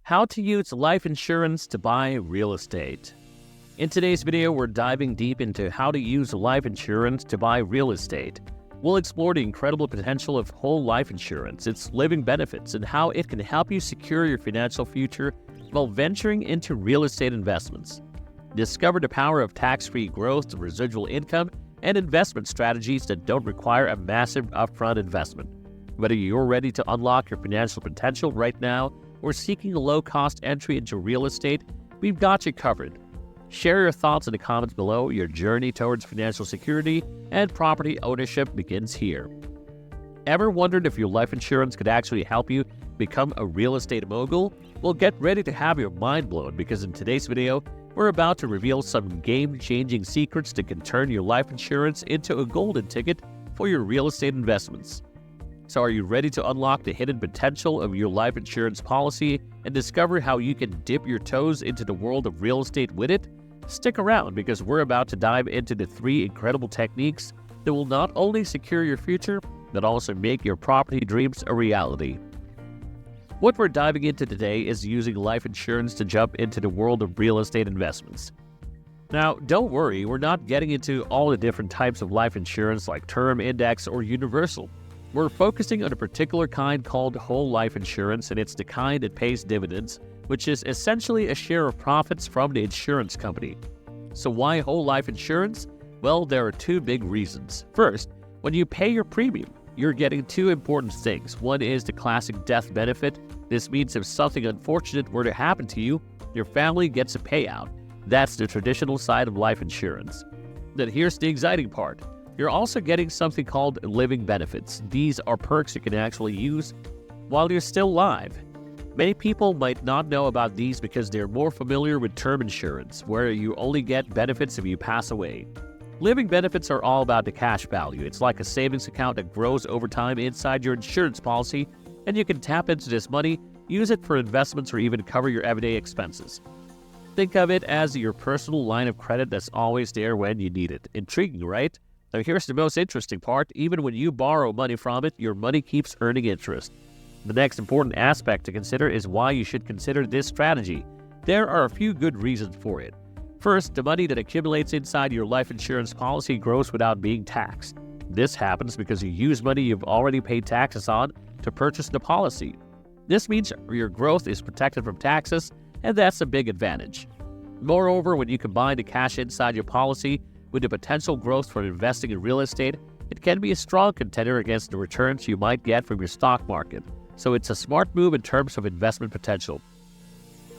How to use life insurance to buy real estate. In today's video, we're diving deep into how to use life insurance to buy real estate. We'll explore the incredible potential of whole life insurance, its living benefits, and how it can help you secure your financial future while venturing into real estate investments. Discover the power of tax-free growth, residual income, and investment strategies that don't require a massive upfront investment. Whether you're ready to unlock your financial potential right now or seeking a low-cost entry into real estate, we've got you covered. Share your thoughts in the comments below. Your journey towards financial security and property ownership begins here. Ever wondered if your life insurance could actually help you become a real estate mogul? Well, get ready to have your mind blown, because in today's video, we're about to reveal some game-changing secrets that can turn your life insurance into a golden ticket for your real estate investments. So are you ready to unlock the hidden potential of your life insurance policy and discover how you can dip your toes into the world of real estate with it? Stick around, because we're about to dive into the 3 incredible techniques that will not only secure your future, but also make your property dreams a reality. What we're diving into today is using life insurance to jump into the world of real estate investments. Now, don't worry, we're not getting into all the different types of life insurance like term, index, or universal. We're focusing on a particular kind called whole life insurance, and it's the kind that pays dividends, which is essentially a share of profits from the insurance company. So why whole life insurance? Well, there are 2 big reasons. First, when you pay your premium, you're getting 2 important things. One is the classic death benefit. This means if something unfortunate were to happen to you, your family gets a payout. That's the traditional side of life insurance. Then here's the exciting part. You're also getting something called living benefits. These are perks you can actually use while you're still alive. Many people might not know about these because they're more familiar with term insurance, where you only get benefits if you pass away. Living benefits are all about the cash value. It's like a savings account that grows over time inside your insurance policy, and you can tap into this money, use it for investments, or even cover your everyday expenses. Think of it as your personal line of credit that's always there when you need it. Intriguing, right? Now here's the most interesting part. Even when you borrow money from it, your money keeps earning interest. The next important aspect to consider is why you should consider this strategy. There are a few good reasons for it. First, the money that accumulates inside your life insurance policy grows without being taxed. This happens because you use money you've already paid taxes on to purchase the policy. This means your growth is protected from taxes, and that's a big advantage. Moreover, when you combine the cash inside your policy with the potential growth from investing in real estate, it can be a strong contender against the returns you might get from your stock market. So it's a smart move in terms of investment potential.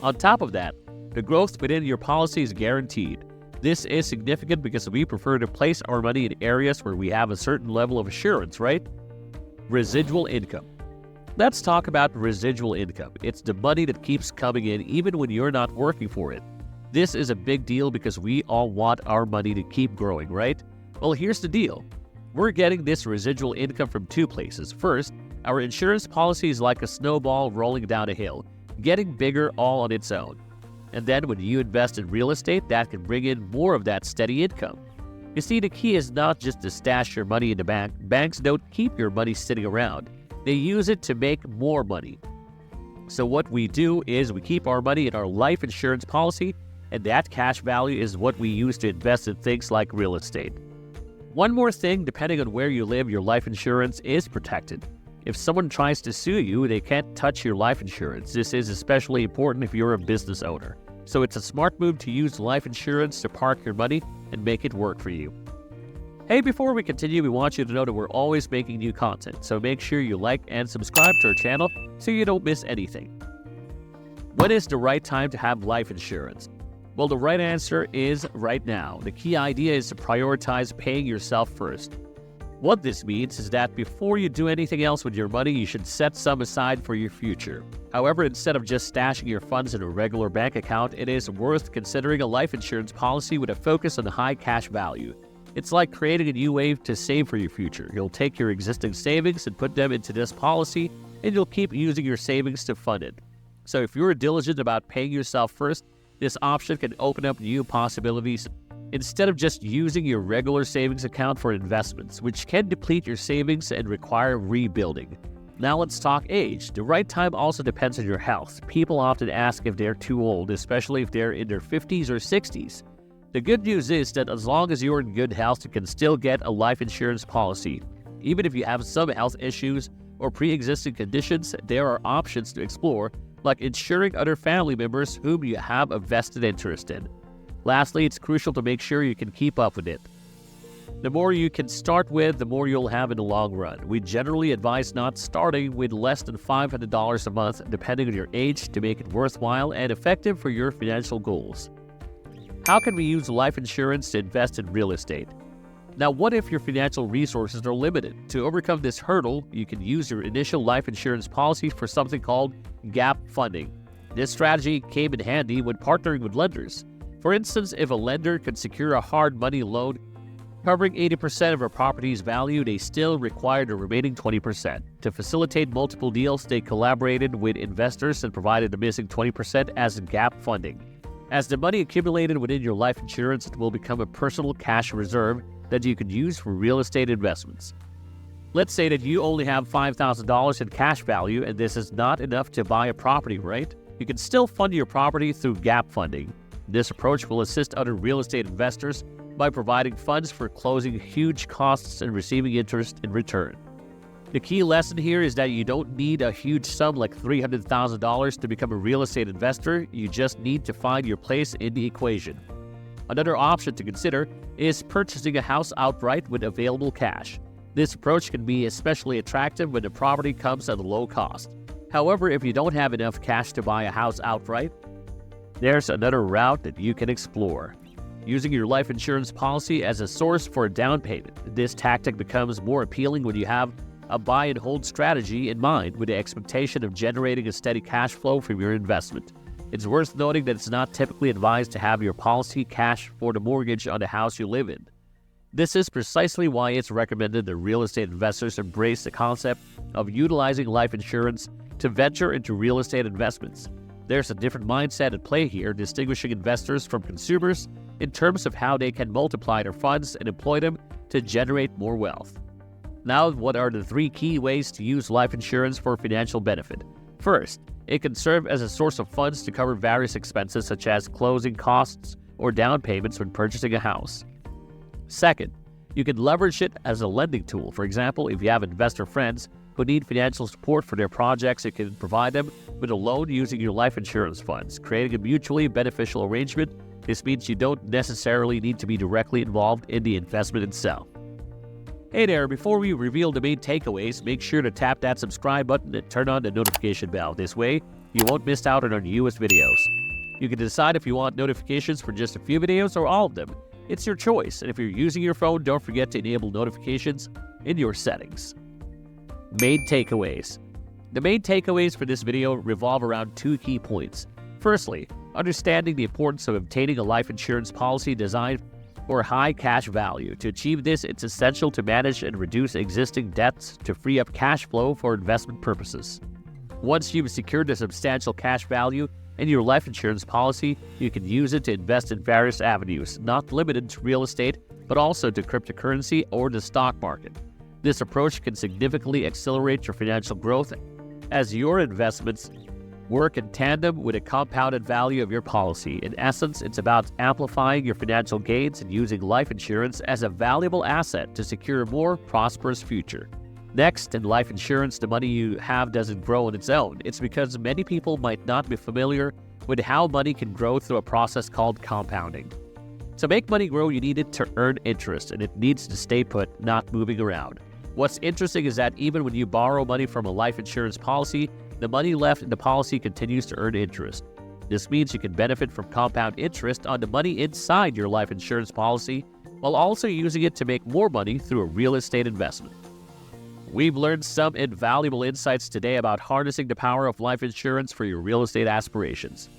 On top of that, the growth within your policy is guaranteed. This is significant because we prefer to place our money in areas where we have a certain level of assurance, right? Residual income. Let's talk about residual income. It's the money that keeps coming in even when you're not working for it. This is a big deal because we all want our money to keep growing, right? Well, here's the deal. We're getting this residual income from 2 places. First, our insurance policy is like a snowball rolling down a hill, getting bigger all on its own. And then when you invest in real estate, that can bring in more of that steady income. You see, the key is not just to stash your money in the bank. Banks don't keep your money sitting around. They use it to make more money. So what we do is we keep our money in our life insurance policy, and that cash value is what we use to invest in things like real estate. One more thing, depending on where you live, your life insurance is protected. If someone tries to sue you, they can't touch your life insurance. This is especially important if you're a business owner. So it's a smart move to use life insurance to park your money and make it work for you. Hey, before we continue, we want you to know that we're always making new content, so make sure you like and subscribe to our channel so you don't miss anything. When is the right time to have life insurance? Well, the right answer is right now. The key idea is to prioritize paying yourself first. What this means is that before you do anything else with your money, you should set some aside for your future. However, instead of just stashing your funds in a regular bank account, it is worth considering a life insurance policy with a focus on high cash value. It's like creating a new way to save for your future. You'll take your existing savings and put them into this policy, and you'll keep using your savings to fund it. So if you're diligent about paying yourself first, this option can open up new possibilities instead of just using your regular savings account for investments, which can deplete your savings and require rebuilding. Now let's talk age. The right time also depends on your health. People often ask if they're too old, especially if they're in their 50s or 60s. The good news is that as long as you're in good health, you can still get a life insurance policy. Even if you have some health issues or pre-existing conditions, there are options to explore, like insuring other family members whom you have a vested interest in. Lastly, it's crucial to make sure you can keep up with it. The more you can start with, the more you'll have in the long run. We generally advise not starting with less than $500 a month, depending on your age, to make it worthwhile and effective for your financial goals. How can we use life insurance to invest in real estate? Now, what if your financial resources are limited? To overcome this hurdle, you can use your initial life insurance policy for something called gap funding. This strategy came in handy when partnering with lenders. For instance, if a lender could secure a hard money loan covering 80% of a property's value, they still required the remaining 20%. To facilitate multiple deals, they collaborated with investors and provided the missing 20% as gap funding. As the money accumulated within your life insurance, it will become a personal cash reserve that you can use for real estate investments. Let's say that you only have $5,000 in cash value and this is not enough to buy a property, right? You can still fund your property through gap funding. This approach will assist other real estate investors by providing funds for closing huge costs and receiving interest in return. The key lesson here is that you don't need a huge sum like $300,000 to become a real estate investor. You just need to find your place in the equation. Another option to consider is purchasing a house outright with available cash. This approach can be especially attractive when the property comes at a low cost. However, if you don't have enough cash to buy a house outright, there's another route that you can explore. Using your life insurance policy as a source for a down payment. This tactic becomes more appealing when you have a buy and hold strategy in mind with the expectation of generating a steady cash flow from your investment. It's worth noting that it's not typically advised to have your policy cash for the mortgage on the house you live in. This is precisely why it's recommended that real estate investors embrace the concept of utilizing life insurance to venture into real estate investments. There's a different mindset at play here, distinguishing investors from consumers in terms of how they can multiply their funds and employ them to generate more wealth. Now, what are the 3 key ways to use life insurance for financial benefit? First, it can serve as a source of funds to cover various expenses such as closing costs or down payments when purchasing a house. Second, you can leverage it as a lending tool. For example, if you have investor friends who need financial support for their projects, you can provide them with a loan using your life insurance funds, creating a mutually beneficial arrangement. This means you don't necessarily need to be directly involved in the investment itself. Hey there, before we reveal the main takeaways, make sure to tap that subscribe button and turn on the notification bell. This way, you won't miss out on our newest videos. You can decide if you want notifications for just a few videos or all of them. It's your choice, and if you're using your phone, don't forget to enable notifications in your settings. Main takeaways. The main takeaways for this video revolve around 2 key points. Firstly, understanding the importance of obtaining a life insurance policy designed for high cash value. To achieve this, it's essential to manage and reduce existing debts to free up cash flow for investment purposes. Once you've secured a substantial cash value in your life insurance policy, you can use it to invest in various avenues, not limited to real estate, but also to cryptocurrency or the stock market. This approach can significantly accelerate your financial growth as your investments work in tandem with a compounded value of your policy. In essence, it's about amplifying your financial gains and using life insurance as a valuable asset to secure a more prosperous future. Next, in life insurance, the money you have doesn't grow on its own. It's because many people might not be familiar with how money can grow through a process called compounding. To make money grow, you need it to earn interest, and it needs to stay put, not moving around. What's interesting is that even when you borrow money from a life insurance policy, the money left in the policy continues to earn interest. This means you can benefit from compound interest on the money inside your life insurance policy while also using it to make more money through a real estate investment. We've learned some invaluable insights today about harnessing the power of life insurance for your real estate aspirations.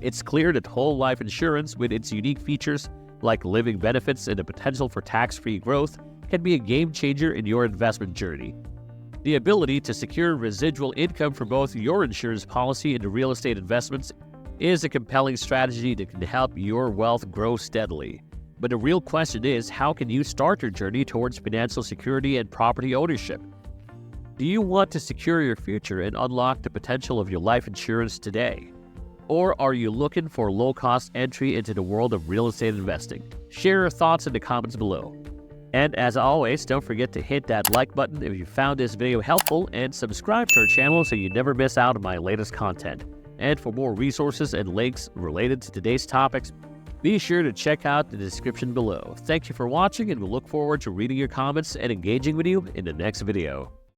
It's clear that whole life insurance, with its unique features like living benefits and the potential for tax-free growth, can be a game changer in your investment journey. The ability to secure residual income for both your insurance policy and the real estate investments is a compelling strategy that can help your wealth grow steadily. But the real question is, how can you start your journey towards financial security and property ownership? Do you want to secure your future and unlock the potential of your life insurance today? Or are you looking for low-cost entry into the world of real estate investing? Share your thoughts in the comments below. And as always, don't forget to hit that like button if you found this video helpful and subscribe to our channel so you never miss out on my latest content. And for more resources and links related to today's topics, be sure to check out the description below. Thank you for watching, and we'll look forward to reading your comments and engaging with you in the next video.